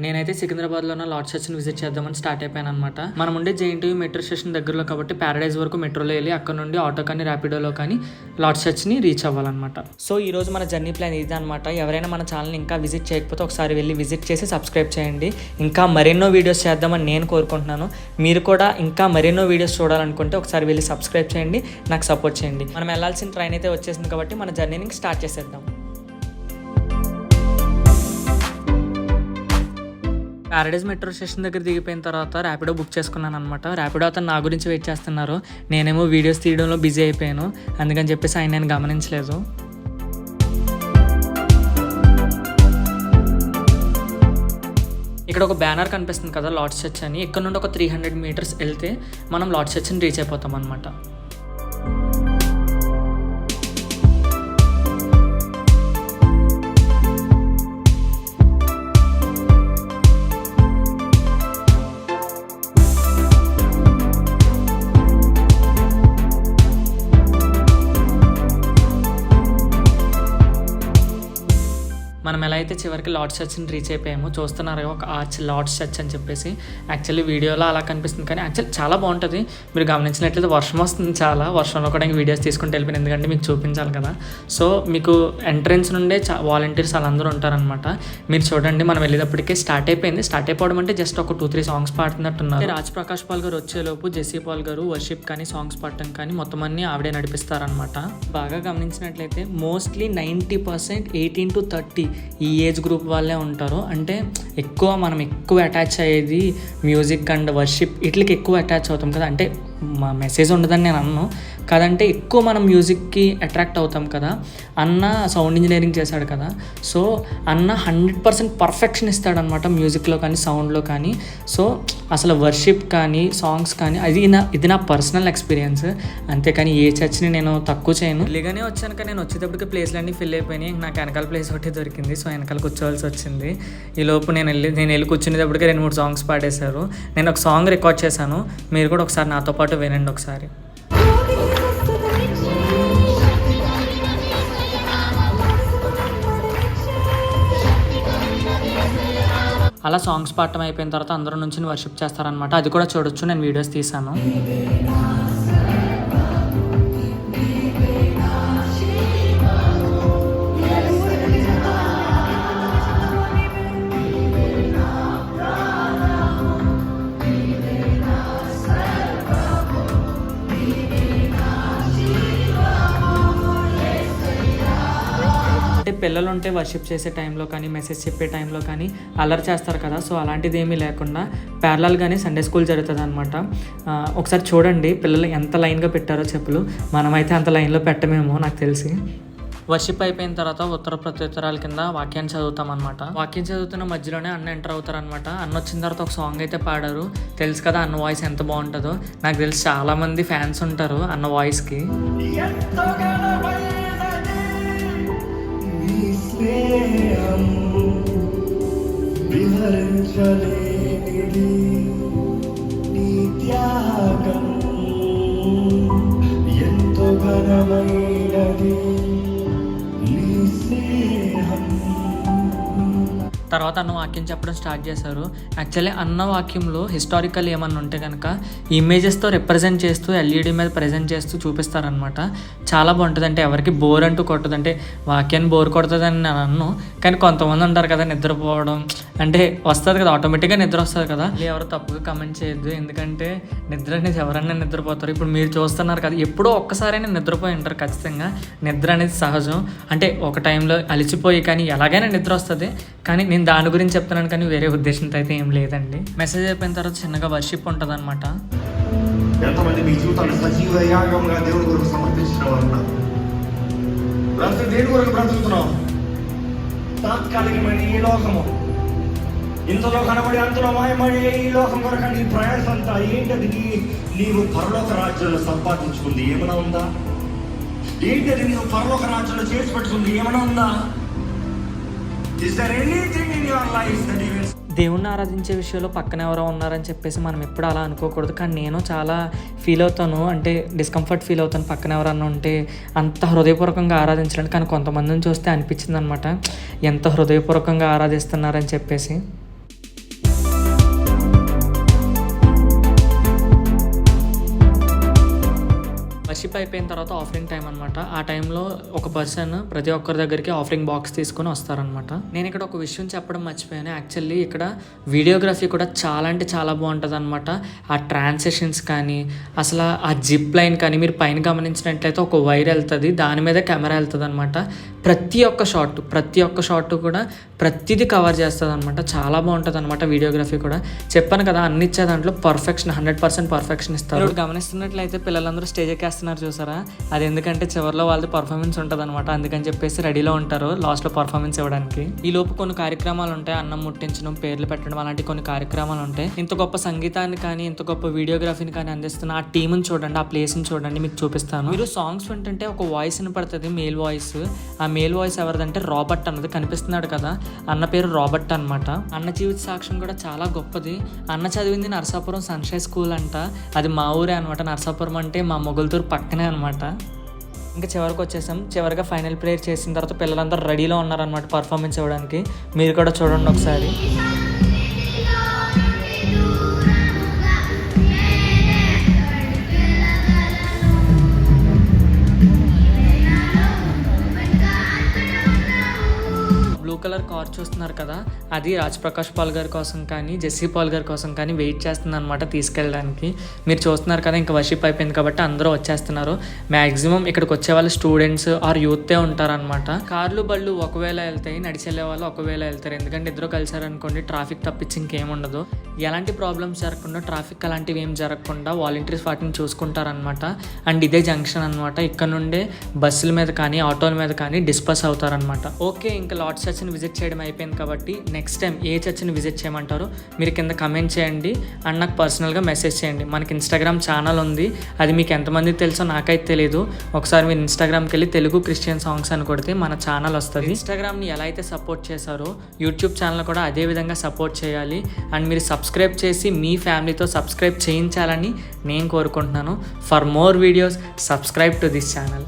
నేనైతే సికింద్రాబాద్లో ఉన్న లార్డ్ చర్చ్ని విజిట్ చేద్దామని స్టార్ట్ అయిపోయాను అనమాట. మనం ఉండే జేఎన్టీయూ మెట్రో స్టేషన్ దగ్గరలో కాబట్టి ప్యారడైజ్ వరకు మెట్రోలో వెళ్ళి అక్కడ నుండి ఆటో కానీ ర్యాపిడోలో కానీ లార్డ్ చర్చ్ని రీచ్ అవ్వాలన్నమాట. సో ఈ రోజు మన జర్నీ ప్లాన్ ఇది అనమాట. ఎవరైనా మన ఛానల్ని ఇంకా విజిట్ చేయకపోతే ఒకసారి వెళ్ళి విజిట్ చేసి సబ్స్క్రైబ్ చేయండి. ఇంకా మరెన్నో వీడియోస్ చేద్దామని నేను కోరుకుంటున్నాను. మీరు కూడా ఇంకా మరెన్నో వీడియోస్ చూడాలనుకుంటే ఒకసారి వెళ్ళి సబ్స్క్రైబ్ చేయండి, నాకు సపోర్ట్ చేయండి. మనం వెళ్ళాల్సిన ట్రైన్ అయితే వచ్చేసింది కాబట్టి మన జర్నీని స్టార్ట్ చేసేద్దాం. ప్యారడైజ్ మెట్రో స్టేషన్ దగ్గర దిగిపోయిన తర్వాత ర్యాపిడో బుక్ చేసుకున్నాను అనమాట. ర్యాపిడో అతను నా గురించి వెయిట్ చేస్తున్నారు. నేనేమో వీడియోస్ తీయడంలో బిజీ అయిపోయాను, అందుకని చెప్పేసి ఆయన నేను గమనించలేదు. ఇక్కడ ఒక బ్యానర్ కనిపిస్తుంది కదా, లార్డ్ చర్చ్ అని. ఇక్కడ నుండి ఒక 300 మీటర్స్ వెళ్తే మనం లార్డ్ చర్చ్ని రీచ్ అయిపోతాం అనమాట. మనం ఎలా అయితే చివరికి లార్డ్ చర్చ్ని రీచ్ అయిపోయామో చూస్తున్నారు, ఒక ఆర్చ్ లార్డ్ చర్చ్ అని చెప్పేసి. యాక్చువల్లీ వీడియోలో అలా కనిపిస్తుంది కానీ యాక్చువల్లీ చాలా బాగుంటుంది. మీరు గమనించినట్లయితే వర్షం వస్తుంది, చాలా వర్షంలో కూడా ఇంక వీడియోస్ తీసుకుంటూ వెళ్ళిపోయింది, ఎందుకంటే మీకు చూపించాలి కదా. సో మీకు ఎంట్రన్స్ నుండే వాలంటీర్స్ వాళ్ళందరూ ఉంటారనమాట. మీరు చూడండి, మనం వెళ్ళేటప్పటికే స్టార్ట్ అయిపోయింది. స్టార్ట్ అయిపోవడం అంటే జస్ట్ ఒక 2-3 సాంగ్స్ పాడుతున్నట్టున్నారు. రాజ్ ప్రకాష్ పాల్ గారు వచ్చేలోపు జెస్సీ పాల్ గారు వర్షిప్ కానీ సాంగ్స్ పాడటం కానీ మొత్తం అన్ని ఆవిడే నడిపిస్తారనమాట. బాగా గమనించినట్లయితే మోస్ట్లీ 90% 18 to 30 ఈ ఏజ్ గ్రూప్ వాళ్ళే ఉంటారు. అంటే మనం ఎక్కువ అటాచ్ అయ్యేది మ్యూజిక్ అండ్ వర్షిప్ వీటికి ఎక్కువ అటాచ్ అవుతాం కదా. అంటే మా మెసేజ్ ఉండదని నేను అన్నాను కదంటే, ఎక్కువ మనం మ్యూజిక్కి అట్రాక్ట్ అవుతాం కదా. అన్న సౌండ్ ఇంజనీరింగ్ చేశాడు కదా, సో అన్న 100% పర్ఫెక్షన్ ఇస్తాడనమాట మ్యూజిక్లో కానీ సౌండ్లో కానీ. సో అసలు వర్షిప్ కానీ సాంగ్స్ కానీ ఇది నా పర్సనల్ ఎక్స్పీరియన్స్. అంతేకాని ఏ చర్చ్ని నేను తక్కువ చేయను. ఇలాగానే వచ్చాను కానీ నేను వచ్చేటప్పటికి ప్లేస్లన్నీ ఫిల్ అయిపోయినాయి. నాకు వెనకాల ప్లేస్ ఒకటి దొరికింది, సో వెనకాల కూర్చోవాల్సి వచ్చింది. ఈ లోపు నేను వెళ్ళి కూర్చునేటప్పటికి 2-3 సాంగ్స్ పాడేశారు. నేను ఒక సాంగ్ రికార్డ్ చేశాను, మీరు కూడా ఒకసారి నాతో పాటు వినండి ఒకసారి. అలా సాంగ్స్ పాడటం అయిపోయిన తర్వాత అందరూ నుంచి వర్షిప్ చేస్తారనమాట. అది కూడా చూడొచ్చు, నేను వీడియోస్ తీసాను. పిల్లలు ఉంటే వర్షిప్ చేసే టైంలో కానీ మెసేజ్ చెప్పే టైంలో కానీ అల్లరి చేస్తారు కదా, సో అలాంటిది ఏమీ లేకుండా ప్యారలల్గానే సండే స్కూల్ జరుగుతుంది అనమాట. ఒకసారి చూడండి పిల్లలు ఎంత లైన్గా పెట్టారో చెప్పులు. మనమైతే అంత లైన్లో పెట్టమేమో నాకు తెలిసి. వర్షిప్ అయిపోయిన తర్వాత ఉత్తర ప్రత్యుత్తరాల కింద వాక్యాన్ని చదువుతాం అనమాట. వాక్యం చదువుతున్న మధ్యలోనే అన్న ఎంటర్ అవుతారు అనమాట. అన్న వచ్చిన తర్వాత ఒక సాంగ్ అయితే పాడారు. తెలుసు కదా అన్న వాయిస్ ఎంత బాగుంటుందో. నాకు తెలిసి చాలా మంది ఫ్యాన్స్ ఉంటారు అన్న వాయిస్కి. ఎంతో ఘనమైనది తర్వాత అన్న వాక్యం చెప్పడం స్టార్ట్ చేశారు. యాక్చువల్లీ అన్న వాక్యంలో హిస్టారికల్ ఏమన్నా ఉంటే కనుక ఇమేజెస్తో రిప్రజెంట్ చేస్తూ ఎల్ఈడి మీద ప్రజెంట్ చేస్తూ చూపిస్తారనమాట. చాలా బాగుంటుంది. అంటే ఎవరికి బోర్ అంటూ కొట్టదు. అంటే వాక్యాన్ని బోర్ కొడుతుందని నేను అన్ను, కానీ కొంతమంది ఉంటారు కదా నిద్రపోవడం అంటే వస్తుంది కదా, ఆటోమేటిక్గా నిద్ర వస్తుంది కదా. ఎవరు తప్పుగా కమెంట్ చేయొద్దు, ఎందుకంటే నిద్ర అనేది ఎవరైనా నిద్రపోతారు. ఇప్పుడు మీరు చూస్తున్నారు కదా, ఎప్పుడో ఒక్కసారైనా నిద్రపోయి ఉంటారు ఖచ్చితంగా. నిద్ర అనేది సహజం. అంటే ఒక టైంలో అలిసిపోయి కానీ ఎలాగైనా నిద్ర వస్తుంది, కానీ నేను దాని గురించి చెప్తున్నాను కానీ వేరే ఉద్దేశంతో అయితే ఏం లేదండి. మెసేజ్ అయిపోయిన తర్వాత చిన్నగా వర్షిప్ ఉంటుంది అనమాట. ఎంతమంది మీ జీవితాన్ని సజీవ యాగంగా దేవుని కొరకు సమర్పించిన వారు దేని కొరకు బ్రతుకుతున్నాం? తాత్కాలికమైన ఈ లోకము, ఇంతలో కనబడి అంతలో మాయమడి ఈ లోకం కొరకు నీ ప్రయాసం అంతా ఏంటది? నీవు పరలోక రాజ్యంలో సంపాదించుకుంది ఏమైనా ఉందా? ఏంటది నీవు పరలోక రాజ్యంలో చేసి పెట్టుకుంది ఏమైనా ఉందా? Is there anything in your life that you will దేవుణ్ణి ఆరాధించే విషయంలో పక్కన ఎవరో ఉన్నారని చెప్పేసి మనం ఎప్పుడు అలా అనుకోకూడదు. కానీ నేను చాలా ఫీల్ అవుతాను, అంటే డిస్కంఫర్ట్ ఫీల్ అవుతాను పక్కన ఎవరన్నా ఉంటే అంత హృదయపూర్వకంగా ఆరాధించడానికి. కానీ కొంతమందిని చూస్తే అనిపించింది అనమాట, ఎంత హృదయపూర్వకంగా ఆరాధిస్తున్నారని చెప్పేసి. వర్షిప్ అయిపోయిన తర్వాత ఆఫరింగ్ టైం అనమాట. ఆ టైంలో ఒక పర్సన్ ప్రతి ఒక్కరి దగ్గరికి ఆఫరింగ్ బాక్స్ తీసుకొని వస్తారనమాట. నేను ఇక్కడ ఒక విషయం చెప్పడం మర్చిపోయాను. యాక్చువల్లీ ఇక్కడ వీడియోగ్రఫీ కూడా చాలా అంటే చాలా బాగుంటుంది అనమాట. ఆ ట్రాన్సాక్షన్స్ కానీ అసలు ఆ జిప్ లైన్ కానీ మీరు పైన గమనించినట్లయితే ఒక వైర్ వెళ్తుంది, దాని మీద కెమెరా వెళ్తుంది అనమాట. ప్రతి ఒక్క షాట్ కూడా ప్రతిదీ కవర్ చేస్తుంది అనమాట. చాలా బాగుంటుంది అనమాట వీడియోగ్రఫీ కూడా. చెప్పాను కదా, అన్ని ఇచ్చే దాంట్లో పర్ఫెక్షన్ 100% పర్ఫెక్షన్ ఇస్తారు. ఇప్పుడు గమనిస్తున్నట్లయితే పిల్లలందరూ స్టేజ్ ఎక్కేస్తున్నారు చూసారా, అది ఎందుకంటే చివరిలో వాళ్ళది పర్ఫార్మెన్స్ ఉంటుంది అనమాట. అందుకని చెప్పేసి రెడీలో ఉంటారు లాస్ట్లో పర్ఫార్మెన్స్ ఇవ్వడానికి. ఈ లోపు కొన్ని కార్యక్రమాలు ఉంటాయి, అన్నం ముట్టించడం, పేర్లు పెట్టడం, అలాంటి కొన్ని కార్యక్రమాలు ఉంటాయి. ఇంత గొప్ప సంగీతాన్ని కానీ ఇంత గొప్ప వీడియోగ్రఫీని కానీ అందిస్తున్న ఆ టీంని చూడండి, ఆ ప్లేస్ని చూడండి, మీకు చూపిస్తాను. మీరు సాంగ్స్ వింటుంటే ఒక వాయిస్ వినపడుతుంది, మేల్ వాయిస్. ఆ మేల్ వాయిస్ ఎవరిదంటే రాబర్ట్ అన్నది కనిపిస్తున్నాడు కదా, అన్న పేరు రాబర్ట్ అనమాట. అన్న జీవిత సాక్ష్యం కూడా చాలా గొప్పది. అన్న చదివింది నరసాపురం సన్షైన్ స్కూల్ అంట, అది మా ఊరే అనమాట. నరసాపురం అంటే మా మొగల్తూరు పక్కనే అనమాట. ఇంకా చివరికి వచ్చేసాం. చివరిగా ఫైనల్ ప్రేయర్ చేసిన తర్వాత పిల్లలందరూ రెడీలో ఉన్నారనమాట పర్ఫార్మెన్స్ ఇవ్వడానికి. మీరు కూడా చూడండి ఒకసారి. బ్లూ కలర్ కార్ చూస్తున్నారు కదా, అది రాజ్ ప్రకాష్ పాల్ గారి కోసం కానీ జెస్సీ పాల్ గారి కోసం కానీ వెయిట్ చేస్తుంది అనమాట తీసుకెళ్ళడానికి. మీరు చూస్తున్నారు కదా, ఇంకా వర్షిప్ అయిపోయింది కాబట్టి అందరూ వచ్చేస్తున్నారు. మ్యాక్సిమం ఇక్కడికి వచ్చే వాళ్ళు స్టూడెంట్స్ ఆర్ యూతే ఉంటారనమాట. కార్లు బళ్ళు ఒకవేళ వెళ్తాయి, నడిచెళ్ళే వాళ్ళు ఒకవేళ వెళ్తారు. ఎందుకంటే ఇద్దరు కలిసారనుకోండి ట్రాఫిక్ తప్పించి ఇంకేం ఉండదు. ఎలాంటి ప్రాబ్లమ్స్ జరగకుండా, ట్రాఫిక్ అలాంటివి ఏం జరగకుండా వాలంటీర్స్ వాటిని చూసుకుంటారనమాట. అండ్ ఇదే జంక్షన్ అనమాట. ఇక్కడ నుండే బస్సుల మీద కానీ ఆటోల మీద కానీ డిస్పస్ అవుతారనమాట. ఓకే, ఇంకా లార్డ్స్ చర్చ్ని విజిట్ చేయడం అయిపోయింది కాబట్టి నెక్స్ట్ టైం ఏ చర్చ్ని విజిట్ చేయమంటారో మీరు కింద కమెంట్ చేయండి అండ్ నాకు పర్సనల్గా మెసేజ్ చేయండి. మనకి ఇన్స్టాగ్రామ్ ఛానల్ ఉంది, అది మీకు ఎంతమందికి తెలుసో నాకైతే తెలియదు. ఒకసారి మీరు ఇన్స్టాగ్రామ్కి వెళ్ళి తెలుగు క్రిస్టియన్ సాంగ్స్ అని కొడితే మన ఛానల్ వస్తుంది. ఇన్స్టాగ్రామ్ని ఎలా అయితే సపోర్ట్ చేశారో యూట్యూబ్ ఛానల్ కూడా అదే విధంగా సపోర్ట్ చేయాలి. అండ్ మీరు సబ్స్క్రైబ్ చేసి మీ ఫ్యామిలీతో సబ్స్క్రైబ్ చేయించాలని నేను కోరుకుంటున్నాను. For more videos subscribe to this channel.